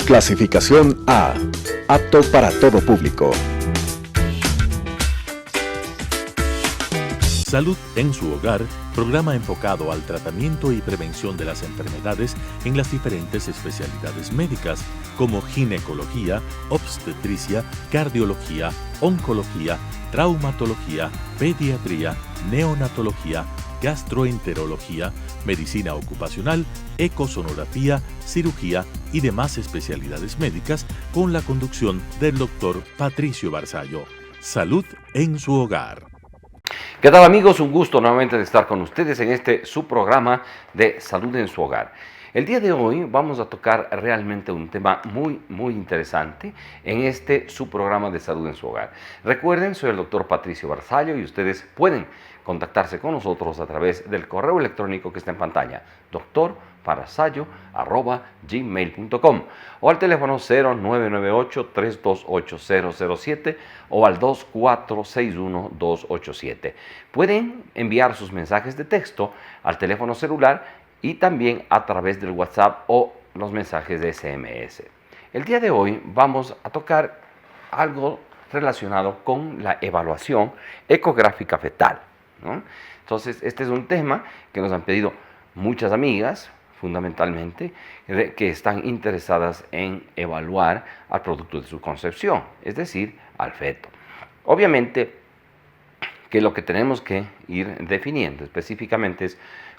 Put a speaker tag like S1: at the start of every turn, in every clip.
S1: Clasificación A. Apto para todo público.
S2: Salud en su hogar, programa enfocado al tratamiento y prevención de las enfermedades en las diferentes especialidades médicas, como ginecología, obstetricia, cardiología, oncología, traumatología, pediatría, neonatología, gastroenterología, medicina ocupacional, ecosonografía, cirugía y demás especialidades médicas, con la conducción del doctor Patricio Barzallo. Salud en su hogar.
S3: ¿Qué tal, amigos? Un gusto nuevamente de estar con ustedes en este su programa de Salud en su hogar. El día de hoy vamos a tocar realmente un tema muy interesante en este su programa de Salud en su hogar. Recuerden, soy el doctor Patricio Barzallo y ustedes pueden contactarse con nosotros a través del correo electrónico que está en pantalla, drbarzallo@gmail.com, o al teléfono 0998-328-007 o al 2461-287. Pueden enviar sus mensajes de texto al teléfono celular y también a través del WhatsApp o los mensajes de SMS. El día de hoy vamos a tocar algo relacionado con la evaluación ecográfica fetal, ¿no? Entonces, este es un tema que nos han pedido muchas amigas, fundamentalmente, que están interesadas en evaluar al producto de su concepción, es decir, al feto. Obviamente, que lo que tenemos que ir definiendo específicamente es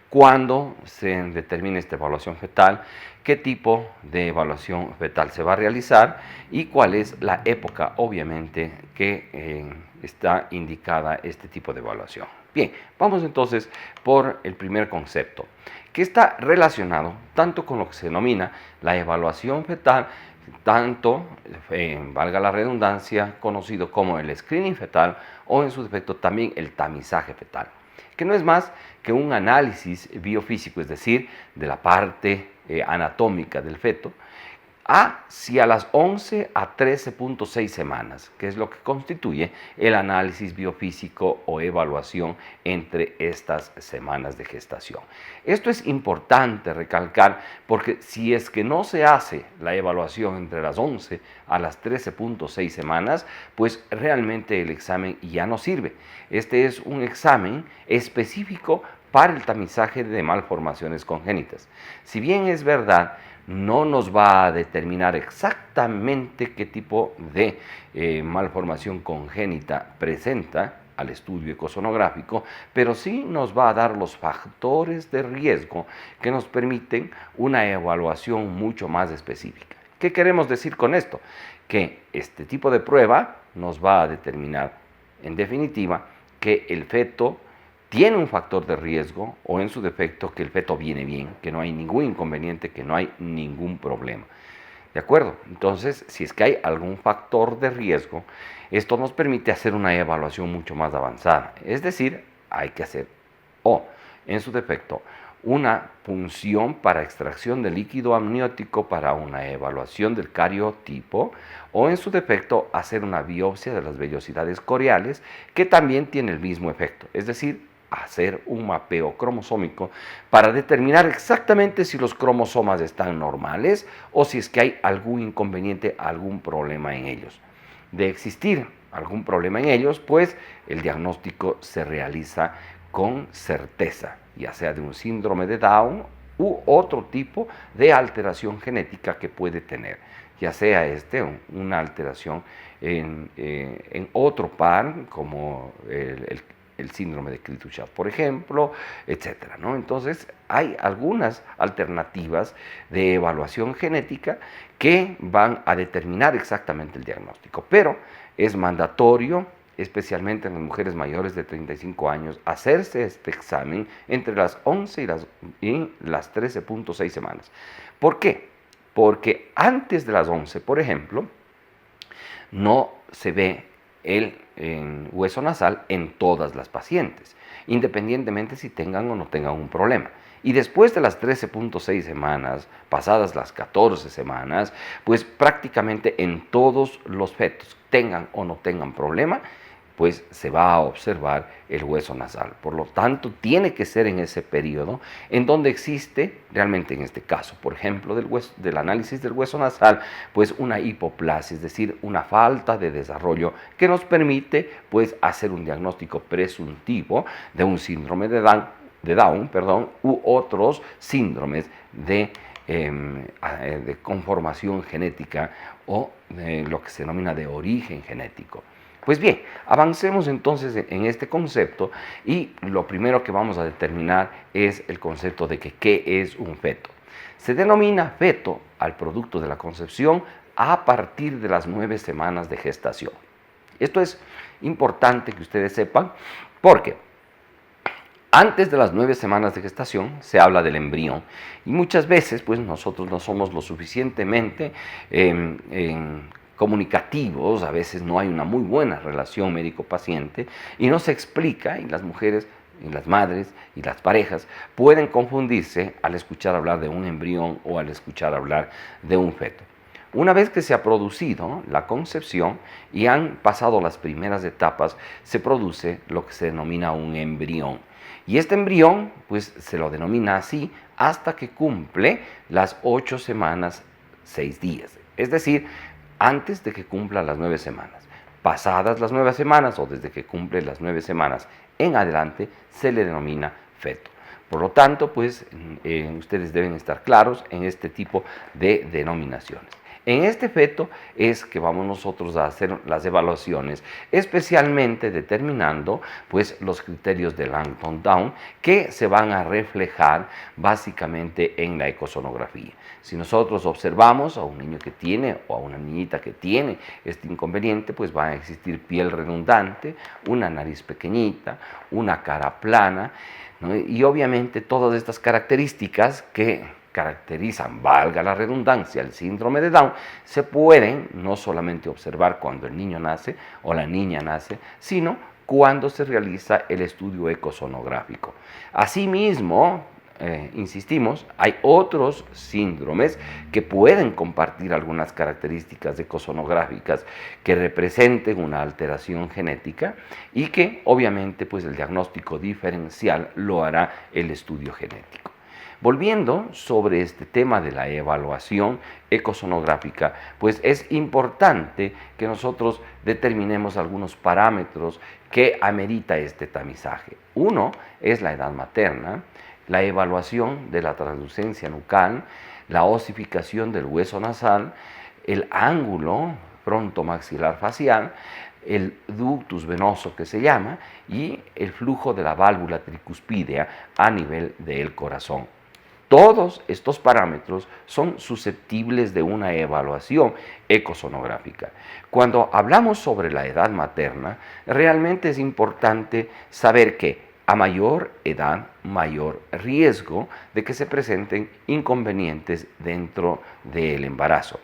S3: cuándo se determina esta evaluación fetal, qué tipo de evaluación fetal se va a realizar y cuál es la época, obviamente, que está indicada este tipo de evaluación. Bien, vamos entonces por el primer concepto, que está relacionado tanto con lo que se denomina la evaluación fetal, tanto, valga la redundancia, conocido como el screening fetal o en su defecto también el tamizaje fetal, que no es más que un análisis biofísico, es decir, de la parte anatómica del feto, hacia las 11 a 13.6 semanas, que es lo que constituye el análisis biofísico o evaluación entre estas semanas de gestación. Esto es importante recalcar porque si es que no se hace la evaluación entre las 11 a las 13.6 semanas, pues realmente el examen ya no sirve. Este es un examen específico para el tamizaje de malformaciones congénitas. Si bien es verdad, no nos va a determinar exactamente qué tipo de malformación congénita presenta al estudio ecosonográfico, pero sí nos va a dar los factores de riesgo que nos permiten una evaluación mucho más específica. ¿Qué queremos decir con esto? Que este tipo de prueba nos va a determinar, en definitiva, que el feto tiene un factor de riesgo o en su defecto que el feto viene bien, que no hay ningún inconveniente, que no hay ningún problema. ¿De acuerdo? Entonces, si es que hay algún factor de riesgo, esto nos permite hacer una evaluación mucho más avanzada. Es decir, hay que hacer, en su defecto, una punción para extracción de líquido amniótico para una evaluación del cariotipo, o en su defecto, hacer una biopsia de las vellosidades coriales, que también tiene el mismo efecto. Es decir, hacer un mapeo cromosómico para determinar exactamente si los cromosomas están normales o si es que hay algún inconveniente, algún problema en ellos. De existir algún problema en ellos, pues el diagnóstico se realiza con certeza, ya sea de un síndrome de Down u otro tipo de alteración genética que puede tener, ya sea una alteración en otro par, como el síndrome de Creutzfeldt, por ejemplo, etcétera, ¿no? Entonces, hay algunas alternativas de evaluación genética que van a determinar exactamente el diagnóstico, pero es mandatorio, especialmente en las mujeres mayores de 35 años, hacerse este examen entre las 11 y las 13.6 semanas. ¿Por qué? Porque antes de las 11, por ejemplo, no se ve el hueso nasal en todas las pacientes, independientemente si tengan o no tengan un problema. Y después de las 13.6 semanas, pasadas las 14 semanas, pues prácticamente en todos los fetos, tengan o no tengan problema, pues se va a observar el hueso nasal. Por lo tanto, tiene que ser en ese periodo en donde existe, realmente en este caso, por ejemplo, del análisis del hueso nasal, pues una hipoplasia, es decir, una falta de desarrollo que nos permite pues hacer un diagnóstico presuntivo de un síndrome de Down, u otros síndromes de conformación genética o lo que se denomina de origen genético. Pues bien, avancemos entonces en este concepto y lo primero que vamos a determinar es el concepto de qué es un feto. Se denomina feto al producto de la concepción a partir de las 9 semanas de gestación. Esto es importante que ustedes sepan porque antes de las 9 semanas de gestación se habla del embrión y muchas veces pues nosotros no somos lo suficientemente comunicativos, a veces no hay una muy buena relación médico-paciente y no se explica, y las mujeres y las madres y las parejas pueden confundirse al escuchar hablar de un embrión o al escuchar hablar de un feto. Una vez que se ha producido la concepción y han pasado las primeras etapas, se produce lo que se denomina un embrión. Y este embrión, pues se lo denomina así hasta que cumple las 8 semanas, 6 días. Es decir, antes de que cumpla las 9 semanas. Pasadas las 9 semanas o desde que cumple las 9 semanas en adelante, se le denomina feto. Por lo tanto, pues ustedes deben estar claros en este tipo de denominaciones. En este feto es que vamos nosotros a hacer las evaluaciones, especialmente determinando pues, los criterios de Langton-Down que se van a reflejar básicamente en la ecosonografía. Si nosotros observamos a un niño que tiene o a una niñita que tiene este inconveniente, pues va a existir piel redundante, una nariz pequeñita, una cara plana, ¿no? Y obviamente todas estas características que caracterizan, valga la redundancia, el síndrome de Down, se pueden no solamente observar cuando el niño nace o la niña nace, sino cuando se realiza el estudio ecosonográfico. Asimismo, insistimos, hay otros síndromes que pueden compartir algunas características ecosonográficas que representen una alteración genética y que obviamente pues, el diagnóstico diferencial lo hará el estudio genético. Volviendo sobre este tema de la evaluación ecosonográfica, pues es importante que nosotros determinemos algunos parámetros que amerita este tamizaje. Uno es la edad materna, la evaluación de la translucencia nucal, la osificación del hueso nasal, el ángulo frontomaxilar facial, el ductus venoso que se llama y el flujo de la válvula tricuspidea a nivel del corazón. Todos estos parámetros son susceptibles de una evaluación ecosonográfica. Cuando hablamos sobre la edad materna, realmente es importante saber que a mayor edad, mayor riesgo de que se presenten inconvenientes dentro del embarazo.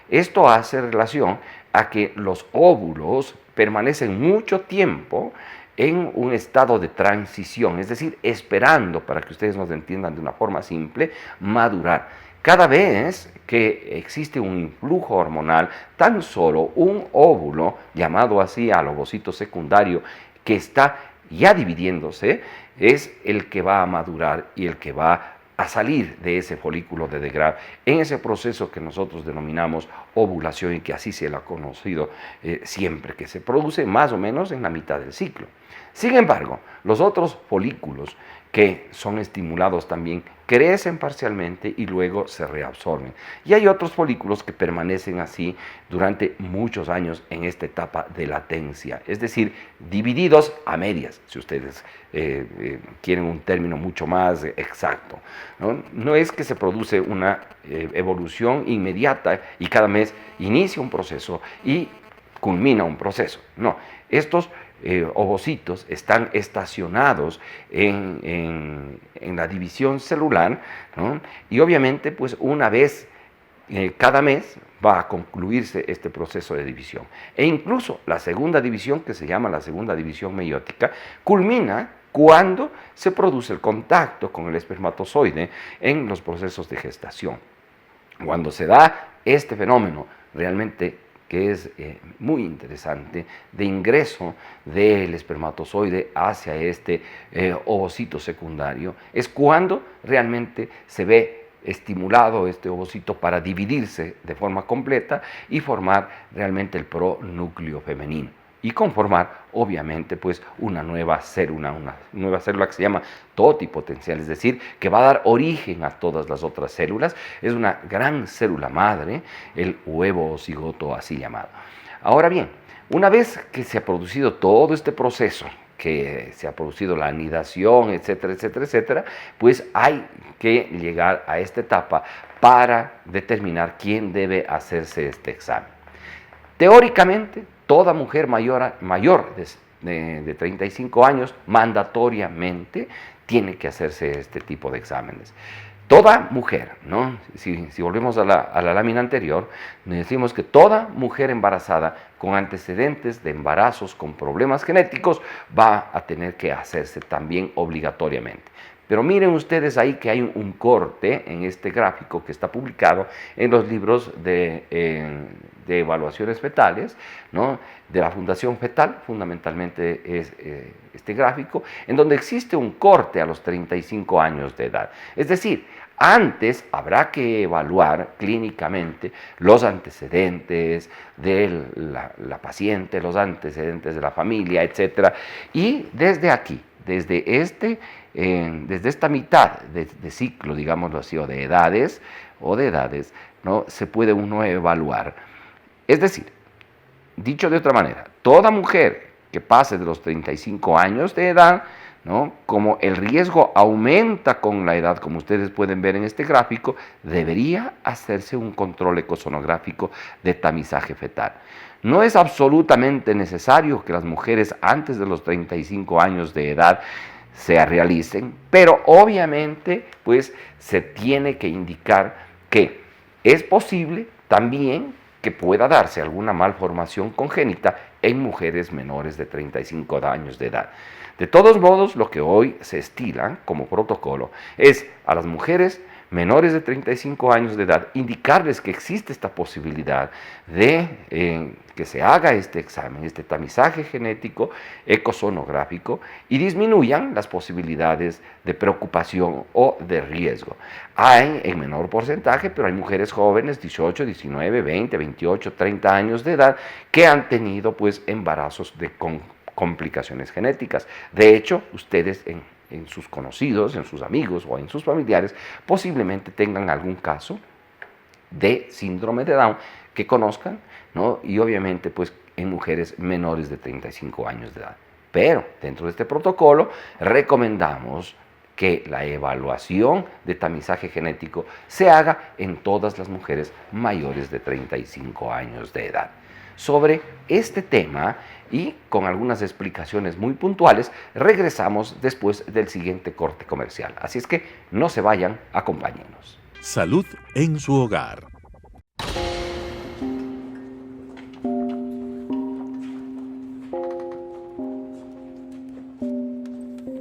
S3: Esto hace relación a que los óvulos permanecen mucho tiempo en un estado de transición, es decir, esperando, para que ustedes nos entiendan de una forma simple, madurar. Cada vez que existe un influjo hormonal, tan solo un óvulo, llamado así al ovocito secundario, que está ya dividiéndose, es el que va a madurar y el que va a salir de ese folículo de Degrave en ese proceso que nosotros denominamos ovulación y que así se lo ha conocido siempre, que se produce más o menos en la mitad del ciclo. Sin embargo, los otros folículos que son estimulados también crecen parcialmente y luego se reabsorben. Y hay otros folículos que permanecen así durante muchos años en esta etapa de latencia, es decir, divididos a medias, si ustedes quieren un término mucho más exacto. No es que se produce una evolución inmediata y cada mes inicia un proceso y culmina un proceso. No, estos ovocitos están estacionados en la división celular, ¿no? Y obviamente pues una vez cada mes va a concluirse este proceso de división. E incluso la segunda división, que se llama la segunda división meiótica, culmina cuando se produce el contacto con el espermatozoide en los procesos de gestación. Cuando se da este fenómeno realmente que es muy interesante, de ingreso del espermatozoide hacia este ovocito secundario, es cuando realmente se ve estimulado este ovocito para dividirse de forma completa y formar realmente el pronúcleo femenino y conformar obviamente pues una nueva célula que se llama totipotencial, es decir, que va a dar origen a todas las otras células. Es una gran célula madre, el huevo cigoto así llamado. Ahora bien, una vez que se ha producido todo este proceso, que se ha producido la anidación, etcétera, etcétera, etcétera, pues hay que llegar a esta etapa para determinar quién debe hacerse este examen. Teóricamente, toda mujer mayor de 35 años mandatoriamente tiene que hacerse este tipo de exámenes. Toda mujer, ¿no? Si volvemos a la lámina anterior, decimos que toda mujer embarazada con antecedentes de embarazos con problemas genéticos va a tener que hacerse también obligatoriamente. Pero miren ustedes ahí que hay un corte en este gráfico que está publicado en los libros de evaluaciones fetales, ¿no? De la Fundación Fetal, fundamentalmente es este gráfico, en donde existe un corte a los 35 años de edad. Es decir, antes habrá que evaluar clínicamente los antecedentes de la paciente, los antecedentes de la familia, etc. Y desde aquí, desde esta mitad de ciclo, digámoslo así, o de edades, ¿no? Se puede uno evaluar. Es decir, dicho de otra manera, toda mujer que pase de los 35 años de edad, ¿no? Como el riesgo aumenta con la edad, como ustedes pueden ver en este gráfico, debería hacerse un control ecosonográfico de tamizaje fetal. No es absolutamente necesario que las mujeres antes de los 35 años de edad se realicen, pero obviamente pues se tiene que indicar que es posible también que pueda darse alguna malformación congénita en mujeres menores de 35 años de edad. De todos modos, lo que hoy se estila como protocolo es a las mujeres menores de 35 años de edad indicarles que existe esta posibilidad de que se haga este examen, este tamizaje genético ecosonográfico y disminuyan las posibilidades de preocupación o de riesgo. Hay en menor porcentaje, pero hay mujeres jóvenes, 18, 19, 20, 28, 30 años de edad, que han tenido pues embarazos con complicaciones genéticas. De hecho, ustedes en sus conocidos, en sus amigos o en sus familiares, posiblemente tengan algún caso de síndrome de Down que conozcan, ¿no? Y obviamente pues en mujeres menores de 35 años de edad. Pero dentro de este protocolo recomendamos que la evaluación de tamizaje genético se haga en todas las mujeres mayores de 35 años de edad. Sobre este tema y con algunas explicaciones muy puntuales, regresamos después del siguiente corte comercial. Así es que no se vayan, acompáñenos.
S2: Salud en su hogar.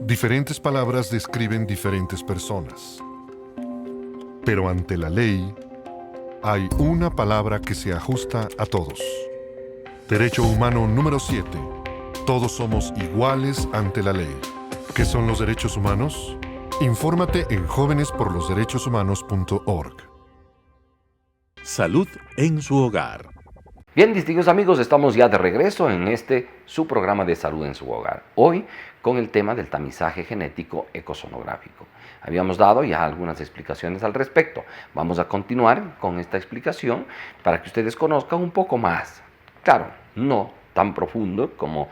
S4: Diferentes palabras describen diferentes personas. Pero ante la ley, hay una palabra que se ajusta a todos. Derecho humano número 7. Todos somos iguales ante la ley. ¿Qué son los derechos humanos? Infórmate en jovenesporlosderechoshumanos.org.
S2: Salud en su hogar.
S3: Bien, distinguidos amigos, estamos ya de regreso en su programa de salud en su hogar. Hoy con el tema del tamizaje genético ecosonográfico. Habíamos dado ya algunas explicaciones al respecto. Vamos a continuar con esta explicación para que ustedes conozcan un poco más. Claro, no tan profundo como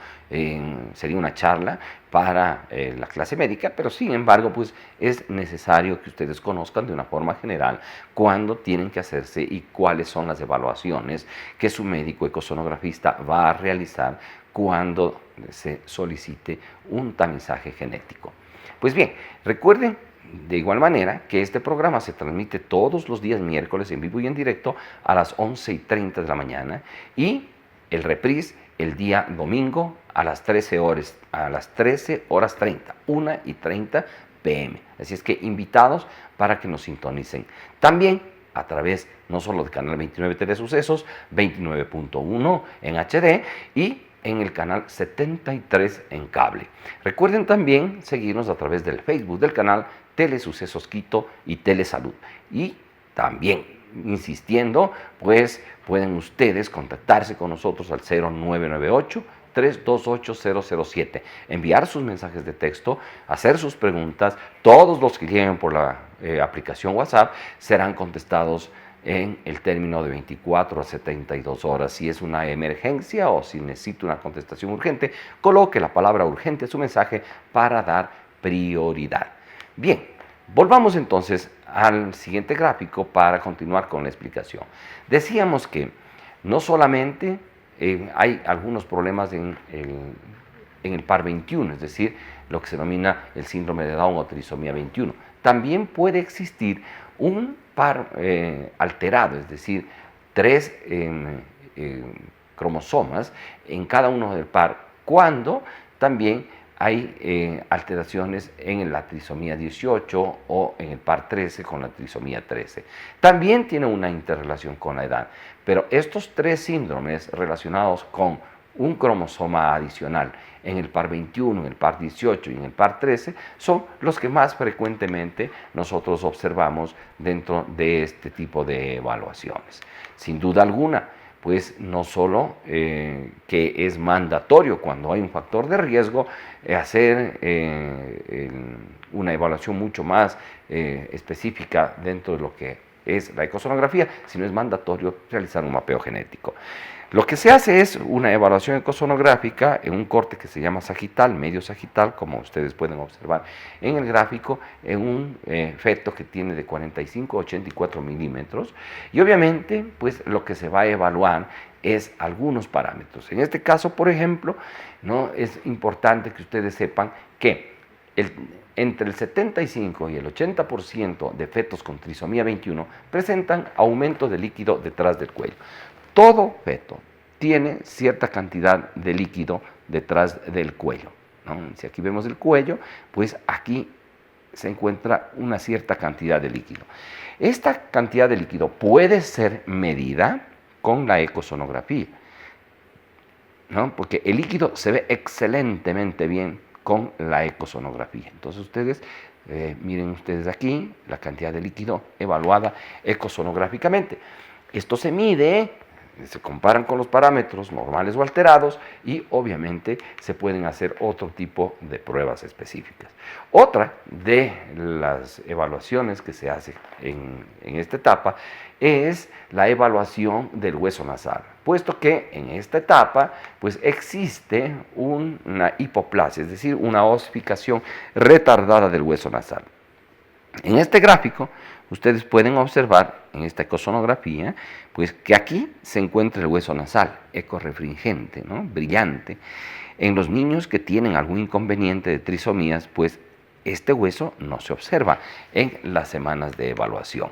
S3: sería una charla para la clase médica, pero sin embargo pues es necesario que ustedes conozcan de una forma general cuándo tienen que hacerse y cuáles son las evaluaciones que su médico ecosonografista va a realizar cuando se solicite un tamizaje genético. Pues bien, recuerden de igual manera que este programa se transmite todos los días miércoles en vivo y en directo a las 11:30 de la mañana y el reprise el día domingo a las 13 horas 30, 1:30 p.m. Así es que invitados para que nos sintonicen. También a través no solo del canal 29 Telesucesos, 29.1 en HD y en el canal 73 en cable. Recuerden también seguirnos a través del Facebook del canal Telesucesos Quito y Telesalud. Y también, insistiendo, pues pueden ustedes contactarse con nosotros al 0998-328-007, enviar sus mensajes de texto, hacer sus preguntas. Todos los que lleguen por la aplicación WhatsApp serán contestados en el término de 24 a 72 horas. Si es una emergencia o si necesita una contestación urgente, coloque la palabra urgente en su mensaje para dar prioridad. Bien, volvamos entonces al siguiente gráfico para continuar con la explicación. Decíamos que no solamente hay algunos problemas en el par 21, es decir, lo que se denomina el síndrome de Down o trisomía 21. También puede existir un par alterado, es decir, 3 cromosomas en cada uno del par, cuando también hay alteraciones en la trisomía 18 o en el par 13 con la trisomía 13. También tiene una interrelación con la edad, pero estos 3 síndromes relacionados con un cromosoma adicional en el par 21, en el par 18 y en el par 13 son los que más frecuentemente nosotros observamos dentro de este tipo de evaluaciones. Sin duda alguna, pues no solo que es mandatorio cuando hay un factor de riesgo hacer una evaluación mucho más específica dentro de lo que es la ecosonografía, sino es mandatorio realizar un mapeo genético. Lo que se hace es una evaluación ecosonográfica en un corte que se llama sagital, medio sagital, como ustedes pueden observar en el gráfico, en un feto que tiene de 45 a 84 milímetros, y obviamente pues lo que se va a evaluar es algunos parámetros. En este caso, por ejemplo, ¿no? Es importante que ustedes sepan que entre el 75 y el 80% de fetos con trisomía 21 presentan aumento de líquido detrás del cuello. Todo feto tiene cierta cantidad de líquido detrás del cuello, ¿no? Si aquí vemos el cuello, pues aquí se encuentra una cierta cantidad de líquido. Esta cantidad de líquido puede ser medida con la ecosonografía, ¿no? Porque el líquido se ve excelentemente bien con la ecosonografía. Entonces ustedes, miren ustedes aquí la cantidad de líquido evaluada ecosonográficamente. Esto se mide, se comparan con los parámetros normales o alterados y obviamente se pueden hacer otro tipo de pruebas específicas. Otra de las evaluaciones que se hace en esta etapa es la evaluación del hueso nasal, puesto que en esta etapa pues existe una hipoplasia, es decir, una osificación retardada del hueso nasal. En este gráfico ustedes pueden observar en esta ecosonografía pues que aquí se encuentra el hueso nasal, ecorefringente, ¿no? Brillante. En los niños que tienen algún inconveniente de trisomías, pues este hueso no se observa en las semanas de evaluación,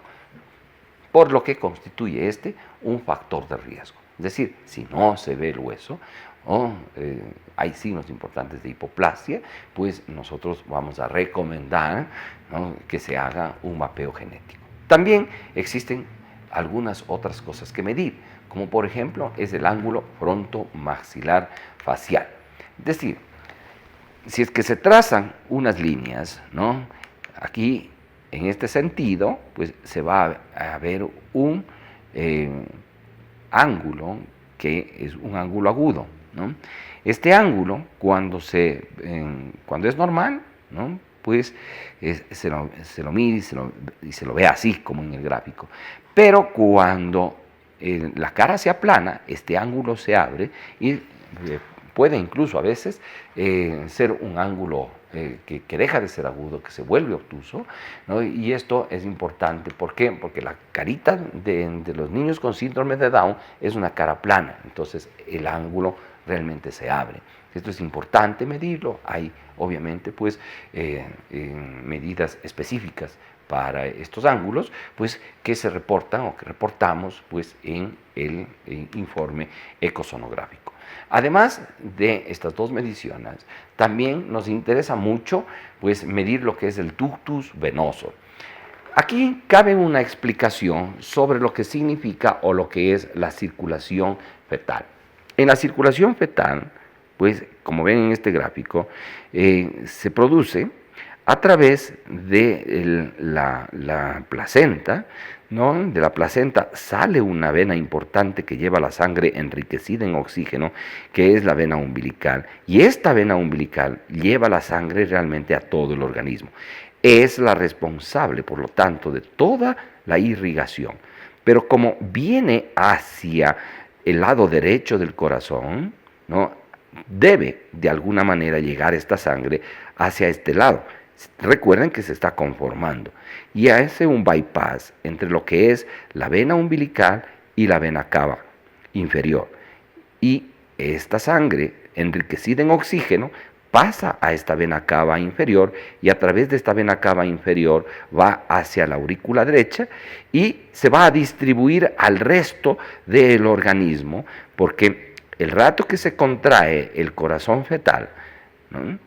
S3: por lo que constituye un factor de riesgo. Es decir, si no se ve el hueso o hay signos importantes de hipoplasia, pues nosotros vamos a recomendar, ¿no?, que se haga un mapeo genético. También existen algunas otras cosas que medir, como por ejemplo es el ángulo frontomaxilar facial. Es decir, si es que se trazan unas líneas, ¿no?, aquí en este sentido, pues se va a ver un ángulo que es un ángulo agudo, ¿no? Este ángulo, cuando es normal, ¿no?, pues se lo mide y se lo ve así como en el gráfico. Pero cuando la cara se aplana, este ángulo se abre y puede incluso a veces ser un ángulo que deja de ser agudo, que se vuelve obtuso, ¿no? Y esto es importante. ¿Por qué? Porque la carita de los niños con síndrome de Down es una cara plana, entonces el ángulo realmente se abre. Esto es importante medirlo. Hay obviamente pues medidas específicas para estos ángulos, pues que se reportan o que reportamos pues en el informe ecosonográfico. Además de estas dos mediciones, también nos interesa mucho pues medir lo que es el ductus venoso. Aquí cabe una explicación sobre lo que significa o lo que es la circulación fetal. En la circulación fetal, pues como ven en este gráfico, se produce a través de la placenta, ¿no? De la placenta sale una vena importante que lleva la sangre enriquecida en oxígeno, que es la vena umbilical. Y esta vena umbilical lleva la sangre realmente a todo el organismo. Es la responsable, por lo tanto, de toda la irrigación. Pero como viene hacia el lado derecho del corazón, ¿no? Debe de alguna manera llegar esta sangre hacia este lado. Recuerden que se está conformando y hace un bypass entre lo que es la vena umbilical y la vena cava inferior. Y esta sangre enriquecida en oxígeno pasa a esta vena cava inferior y a través de esta vena cava inferior va hacia la aurícula derecha y se va a distribuir al resto del organismo, porque el rato que se contrae el corazón fetal, ¿no?,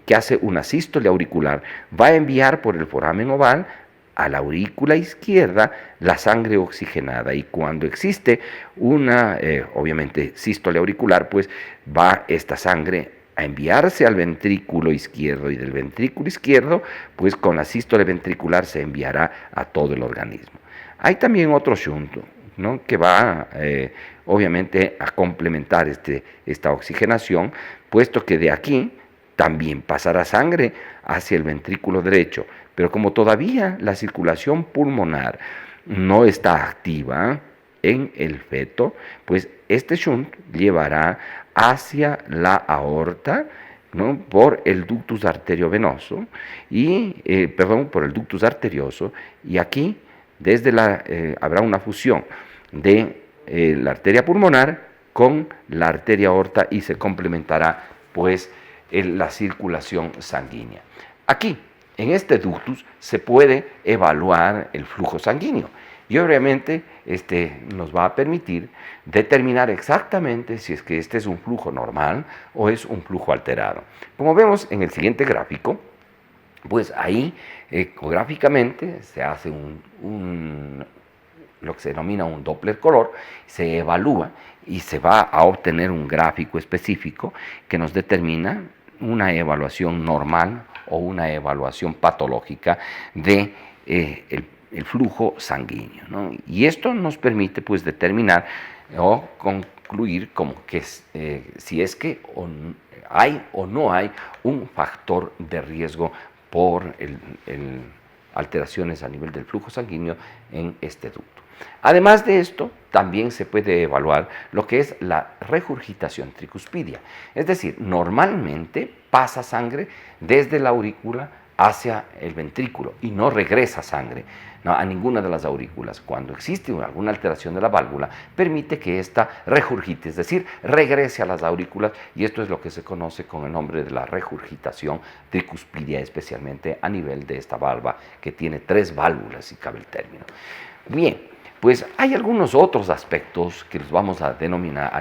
S3: que hace una sístole auricular, va a enviar por el foramen oval a la aurícula izquierda la sangre oxigenada, y cuando existe una, obviamente, sístole auricular, pues va esta sangre a enviarse al ventrículo izquierdo, y del ventrículo izquierdo, pues con la sístole ventricular se enviará a todo el organismo. Hay también otro shunt, ¿no?, que va obviamente a complementar esta oxigenación, puesto que de aquí también pasará sangre hacia el ventrículo derecho, pero como todavía la circulación pulmonar no está activa en el feto, pues este shunt llevará hacia la aorta, ¿no?, por el ductus arteriovenoso y por el ductus arterioso, y aquí habrá una fusión de la arteria pulmonar con la arteria aorta y se complementará pues la circulación sanguínea. Aquí, en este ductus, se puede evaluar el flujo sanguíneo y obviamente nos va a permitir determinar exactamente si es que este es un flujo normal o es un flujo alterado. Como vemos en el siguiente gráfico, pues ahí ecográficamente se hace lo que se denomina un Doppler color, se evalúa y se va a obtener un gráfico específico que nos determina una evaluación normal o una evaluación patológica de el flujo sanguíneo, ¿no? Y esto nos permite pues determinar o concluir como que si es que hay o no hay un factor de riesgo por alteraciones a nivel del flujo sanguíneo en este ducto. Además de esto, también se puede evaluar lo que es la regurgitación tricuspidia. Es decir, normalmente pasa sangre desde la aurícula hacia el ventrículo y no regresa sangre a ninguna de las aurículas. Cuando existe alguna alteración de la válvula, permite que ésta regurgite, es decir, regrese a las aurículas, y esto es lo que se conoce con el nombre de la regurgitación tricuspidia, especialmente a nivel de esta valva que tiene 3 válvulas, si cabe el término. Bien, pues hay algunos otros aspectos que los vamos a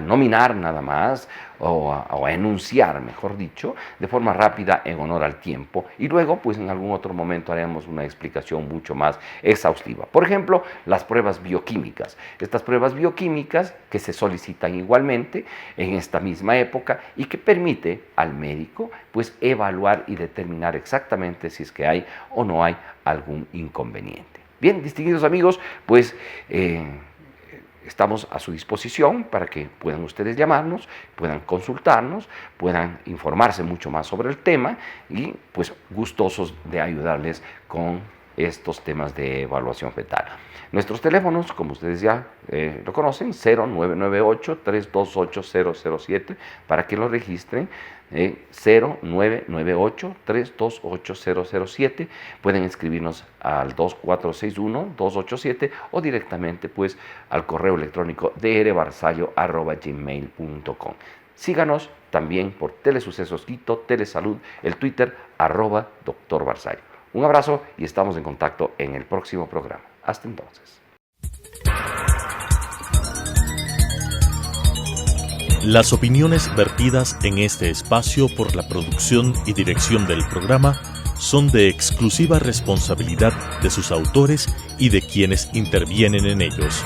S3: nominar nada más, o a enunciar, mejor dicho, de forma rápida en honor al tiempo, y luego pues en algún otro momento haremos una explicación mucho más exhaustiva. Por ejemplo, las pruebas bioquímicas. Estas pruebas bioquímicas que se solicitan igualmente en esta misma época y que permite al médico pues evaluar y determinar exactamente si es que hay o no hay algún inconveniente. Bien, distinguidos amigos, pues estamos a su disposición para que puedan ustedes llamarnos, puedan consultarnos, puedan informarse mucho más sobre el tema y pues gustosos de ayudarles con estos temas de evaluación fetal. Nuestros teléfonos, como ustedes ya lo conocen, 0998-328-007 para que lo registren, 0998-328-007. Pueden escribirnos al 2461-287 o directamente pues al correo electrónico drbarzallo@gmail.com. Síganos también por Telesucesos Quito, Telesalud, el Twitter @Dr. Barzallo. Un abrazo y estamos en contacto en el próximo programa. Hasta entonces.
S2: Las opiniones vertidas en este espacio por la producción y dirección del programa son de exclusiva responsabilidad de sus autores y de quienes intervienen en ellos.